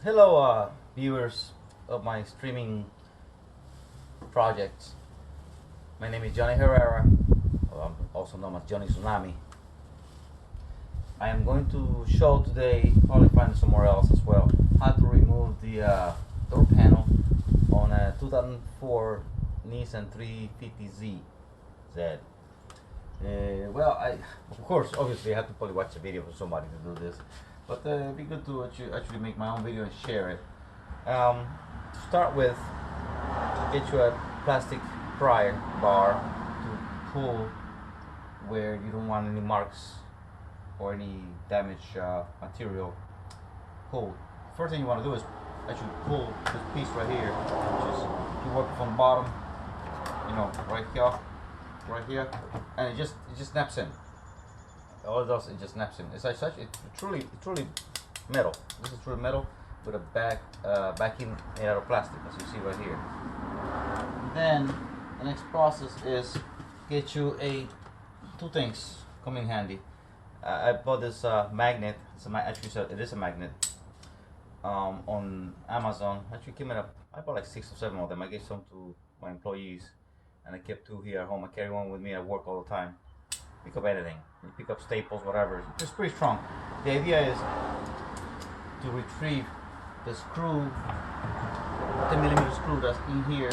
Hello, viewers of my streaming projects. My name is Johnny Herrera, also known as Johnny Tsunami. I am going to show today, probably find somewhere else as well, how to remove the door panel on a 2004 Nissan 350Z. Well, of course, obviously, I have to probably watch a video for somebody to do this, but it'd be good to actually make my own video and share it. To start with, get you a plastic pry bar to pull where you don't want any marks or any damaged material. Pull. First thing you want to do is actually pull this piece right here, which is you work from the bottom, right here, and it just snaps in. All it does, it just snaps in. It's truly metal. This is truly metal with a backing made out of plastic, as you see right here. Then the next process is get you two things come in handy. I bought this magnet. It is a magnet on Amazon. Actually came in I bought like 6 or 7 of them. I gave some to my employees, and I kept 2 here at home. I carry one with me at work all the time. Pick up anything. You pick up staples, whatever. It's pretty strong. The idea is to retrieve the screw, 10mm screw that's in here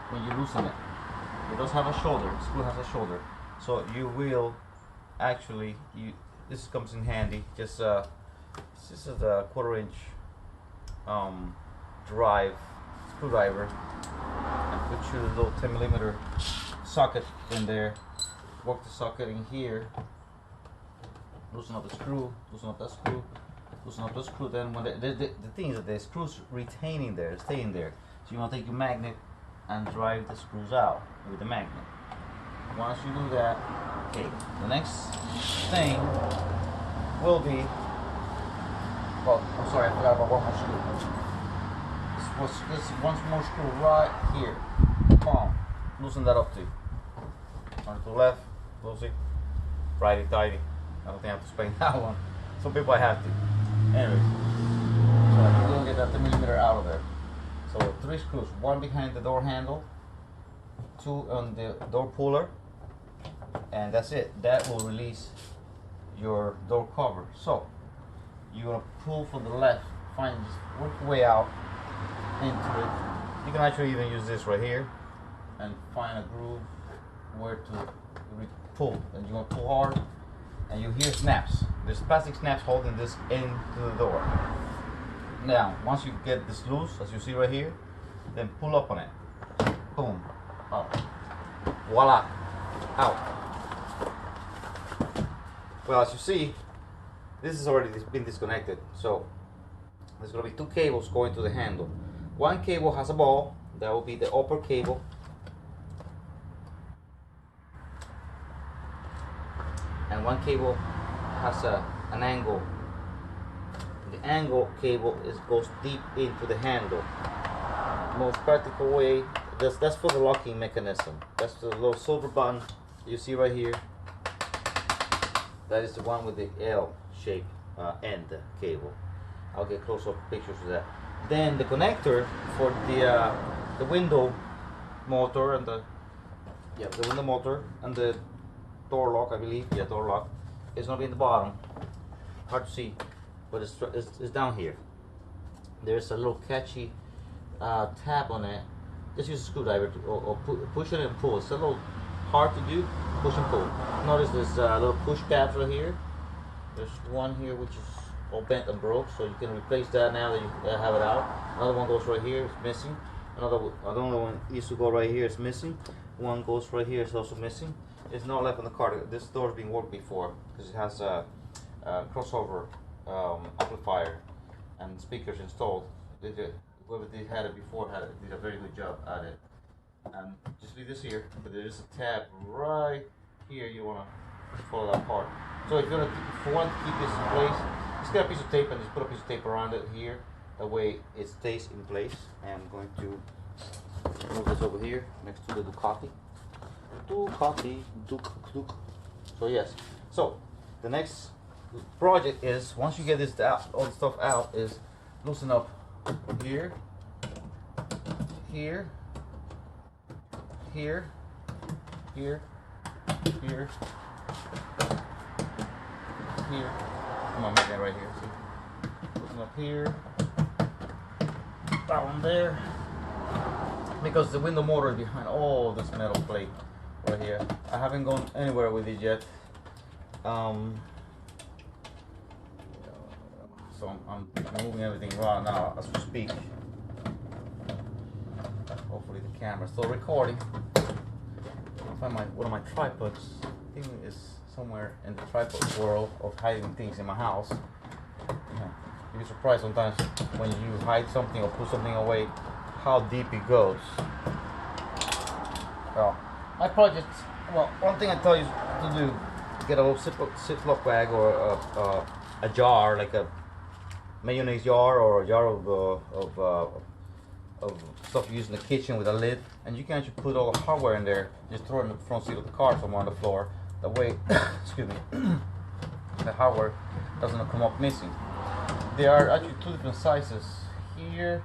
when you loosen it. It does have a shoulder. The screw has a shoulder, so you will actually this comes in handy. This is a 1/4-inch screwdriver, and put your little 10mm socket in there. Work the socket in here. Loosen up the screw. Loosen up that screw. Loosen up the screw. Then when the thing is that the screws retaining there, staying there. So you want to take your magnet and drive the screws out with the magnet. Once you do that, okay, the next thing will be. Well, I'm sorry, I forgot about one more screw. This one more screw right here. Boom. Loosen that up too. Turn to the left. Close it. Righty tighty. I don't think I have to explain that one. Some people I have to. Anyways, so I'm going to get that 10mm out of there. So 3 screws, 1 behind the door handle, 2 on the door puller, and that's it. That will release your door cover. So you're going to pull from the left, just work your way out into it. You can actually even use this right here and find a groove where to pull, and you're going to pull hard, and you hear snaps. There's plastic snaps holding this into the door. Now, once you get this loose, as you see right here, then pull up on it. Boom, up, voila, out. Well, as you see, this has already been disconnected. So there's going to be 2 cables going to the handle. One cable has a ball, that will be the upper cable. And one cable has an angle. The angle cable goes deep into the handle. Most practical way, that's for the locking mechanism. That's the little silver button you see right here. That is the one with the L-shaped end cable. I'll get close-up pictures of that. Then the connector for the window motor and the window motor and the door lock, I believe. Yeah, door lock. It's going to be in the bottom. Hard to see, but it's down here. There's a little catchy tab on it. Just use a screwdriver or push it and pull. It's a little hard to do. Push and pull. Notice there's little push tabs right here. There's one here which is all bent and broke, so you can replace that now that you have it out. Another one goes right here. It's missing. Another one used to go right here. It's missing. One goes right here. It's also missing. It's not left on the car. This door has been worked before because it has a crossover amplifier and speakers installed. Whoever had it before did a very good job at it. And just leave this here, but there is a tab right here. You want to follow that part. So if you want to keep this in place, just get a piece of tape and just put a piece of tape around it here. That way it stays in place. And I'm going to move this over here next to the Ducati. So yes. So the next project is, once you get this out, all the stuff out, is loosen up here, here, here, here, here, here. I'm gonna make that right here. See? Put them up here, that one there. Because the window motor is behind all this metal plate right here. I haven't gone anywhere with it yet. So I'm moving everything right now as we speak. Hopefully the camera's still recording. I'll find one of my tripods. I think it's somewhere in the tripod world of hiding things in my house. You'd be surprised sometimes when you hide something or put something away how deep it goes. Well, my project, well, one thing I tell you to do, get a little Ziploc bag or a jar, like a mayonnaise jar or a jar of stuff you use in the kitchen with a lid, and you can actually put all the hardware in there, just throw it in the front seat of the car somewhere on the floor. That way, excuse me, the hardware doesn't come up missing. There are actually two different sizes, here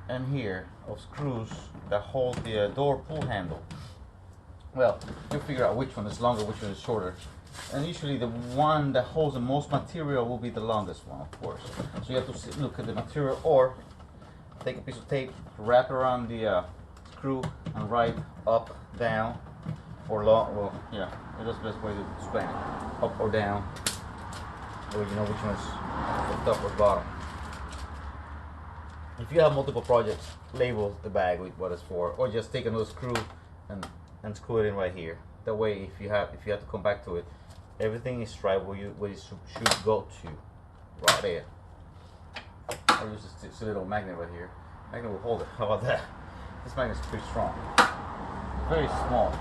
and here, of screws that hold the door pull handle. Well, you'll figure out which one is longer, which one is shorter. And usually the one that holds the most material will be the longest one, of course. So you have to look at the material, or take a piece of tape, wrap it around the screw, and write up, down, or long. Well, yeah, that's the best way to explain it. Up or down, so you know which one's the top or bottom. If you have multiple projects, label the bag with what it's for, or just take another screw and screw it in right here. That way, if you have to come back to it, everything is right where it should go to, right there. I'll use this little magnet right here. Magnet will hold it. How about that? This magnet is pretty strong. Very small.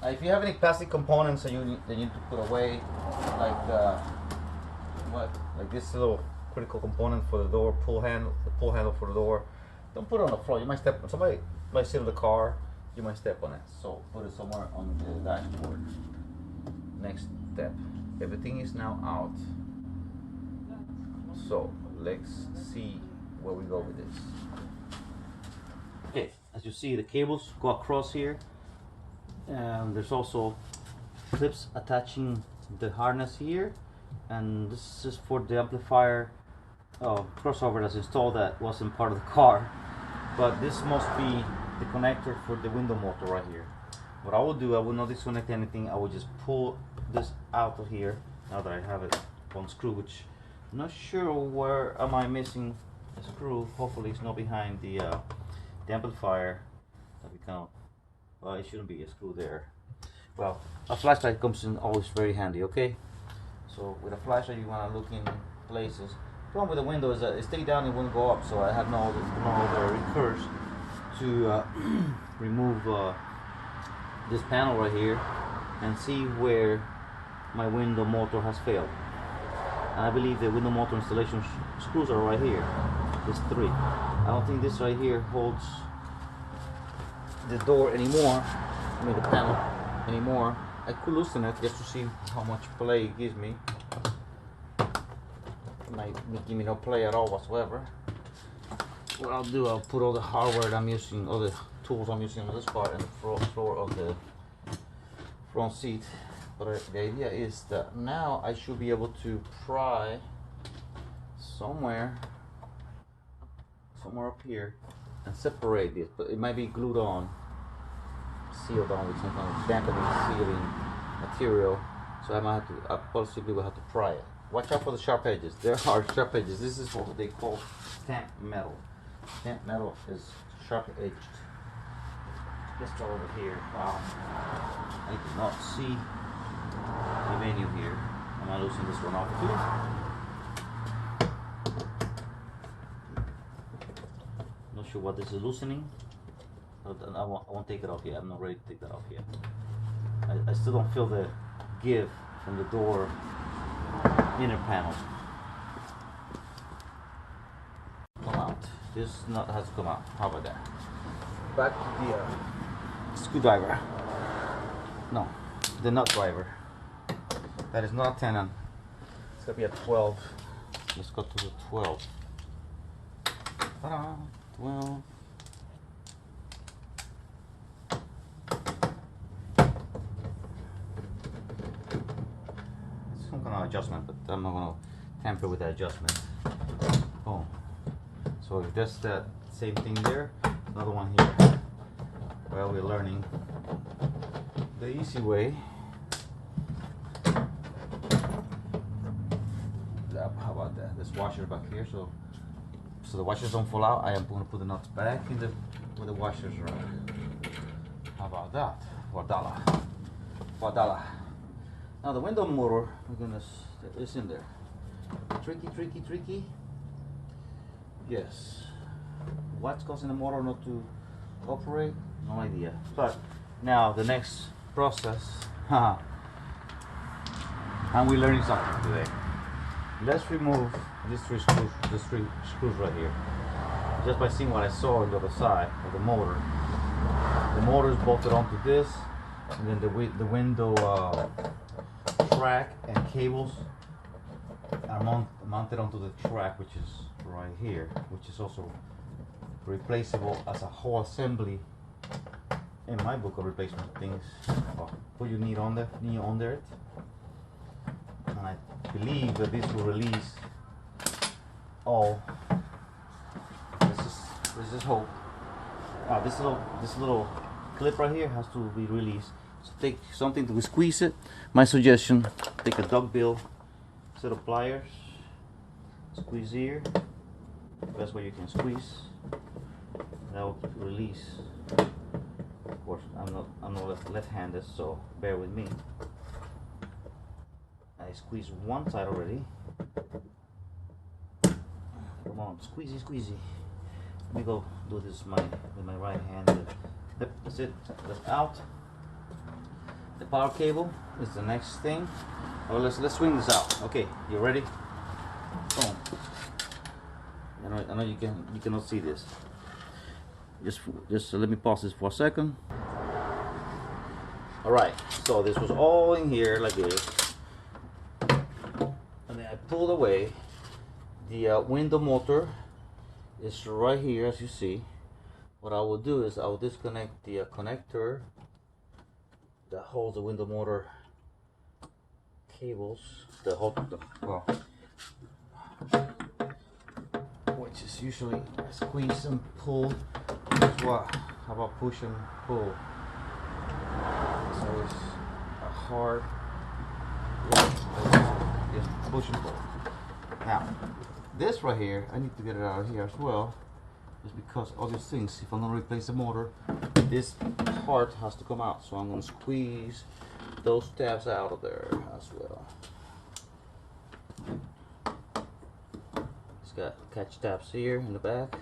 If you have any plastic components that you need to put away, like this little critical component for the door pull handle, the pull handle for the door, don't put it on the floor. You might step on somebody. Might sit in the car. You might step on it. So put it somewhere on the dashboard. Next step. Everything is now out. So let's see where we go with this. Okay, as you see, the cables go across here. There's also clips attaching the harness here, and this is for the amplifier crossover that's installed that wasn't part of the car. But this must be the connector for the window motor right here. What I will do, I will not disconnect anything. I will just pull this out of here now that I have it on screw, which I'm not sure where am I missing a screw. Hopefully it's not behind the amplifier. That we can, well, it shouldn't be a screw there. Well, a flashlight comes in always very handy, okay? So with a flashlight you want to look in places. The problem with the window is that it stays down, it won't go up, so I have no other recurse to remove this panel right here and see where my window motor has failed. And I believe the window motor installation screws are right here. There's 3. I don't think this right here holds the door anymore. I mean the panel anymore. I could loosen it just to see how much play it gives me. It might give me no play at all whatsoever. What I'll do, I'll put all the hardware that I'm using, all the tools I'm using on this part, and the floor of the front seat. But the idea is that now I should be able to pry somewhere up here and separate this. But it might be glued on, sealed on with some kind of dampening sealing material. So I possibly will have to pry it. Watch out for the sharp edges. There are sharp edges. This is what they call stamped metal. Stamped metal is sharp edged. Let's go over here. Wow. I cannot see the menu here. I'm gonna loosen this one off too. Not sure what this is loosening. I won't take it off yet. I'm not ready to take that off yet. I still don't feel the give from the door inner panel. Come out. This nut has to come out. How about that? Back to the screwdriver. No, the nut driver. That is not a 10 on. It's gonna be a 12. let's go to the 12. Ta-da, 12. It's some kind of adjustment, but I'm not gonna tamper with that adjustment. Boom. So if that's that same thing there, another one here. Well, we're learning the easy way. How about that? This washer back here, so the washers don't fall out. I am going to put the nuts back in the where the washers are. How about that? $1. $1. Now the window motor, we're gonna it's in there. Tricky. Yes. What's causing the motor not to operate? No idea. But now the next process. And we're learning something today. Let's remove these three screws right here. Just by seeing what I saw on the other side of the motor. The motor is bolted onto this, and then the window track and cables are mounted onto the track, which is right here, which is also replaceable as a whole assembly. In my book of replacement things, put your knee under it. And I believe that this will release all. Let's just hope. This little clip right here has to be released. So take something to squeeze it. My suggestion: take a duckbill set of pliers, squeeze here. Best way you can squeeze. That will release. Of course, I'm not left-handed, so bear with me. I squeeze one side already. Come on, squeezy. Let me go do this with my right hand. Yep, that's it. That's out. The power cable is the next thing. Well, let's swing this out. Okay, you ready? Boom. I know you cannot see this. Just let me pause this for a second. All right. So this was all in here like this. And then I pulled away. The window motor is right here, as you see. What I will do is I will disconnect the connector that holds the window motor cables. Which is usually squeeze and pull. How about push and pull? It's always a hard. Just push and pull. Now, this right here, I need to get it out of here as well, just because all these things. If I'm gonna replace the motor, this part has to come out. So I'm gonna squeeze those tabs out of there as well. It's got catch tabs here in the back.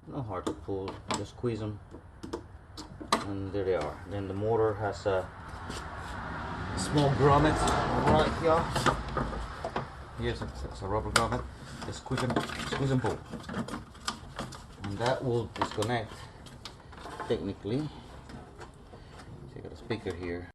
Not hard to pull. Just squeeze them, and there they are. Then the motor has a small grommet right here. Here's a rubber grommet. Just squeeze and pull, and that will disconnect. Technically, take out a speaker here.